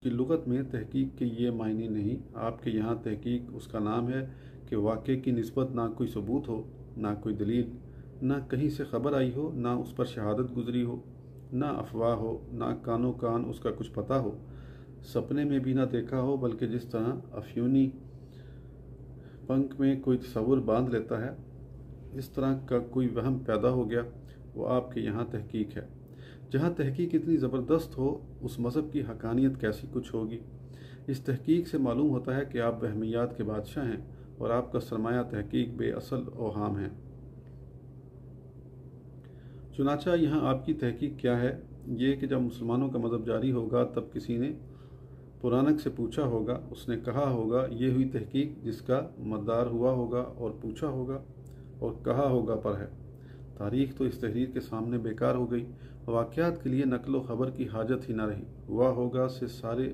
کہ لغت میں تحقیق کے یہ معنی نہیں، آپ کے یہاں تحقیق اس کا نام ہے کہ واقعے کی نسبت نہ کوئی ثبوت ہو، نہ کوئی دلیل، نہ کہیں سے خبر آئی ہو، نہ اس پر شہادت گزری ہو، نہ افواہ ہو، نہ کانوں کان اس کا کچھ پتہ ہو، سپنے میں بھی نہ دیکھا ہو، بلکہ جس طرح افیونی پنکھ میں کوئی تصور باندھ لیتا ہے، اس طرح کا کوئی وہم پیدا ہو گیا، وہ آپ کے یہاں تحقیق ہے۔ جہاں تحقیق اتنی زبردست ہو، اس مذہب کی حقانیت کیسی کچھ ہوگی۔ اس تحقیق سے معلوم ہوتا ہے کہ آپ وہمیات کے بادشاہ ہیں اور آپ کا سرمایہ تحقیق بے اصل اوہام ہے۔ چنانچہ یہاں آپ کی تحقیق کیا ہے؟ یہ کہ جب مسلمانوں کا مذہب جاری ہوگا تب کسی نے پرانک سے پوچھا ہوگا، اس نے کہا ہوگا یہ ہوئی تحقیق جس کا مدار ہوا ہوگا اور پوچھا ہوگا اور کہا ہوگا پر ہے۔ تاریخ تو اس تحریر کے سامنے بیکار ہو گئی، واقعات کے لیے نقل و خبر کی حاجت ہی نہ رہی۔ ہوا ہوگا سے سارے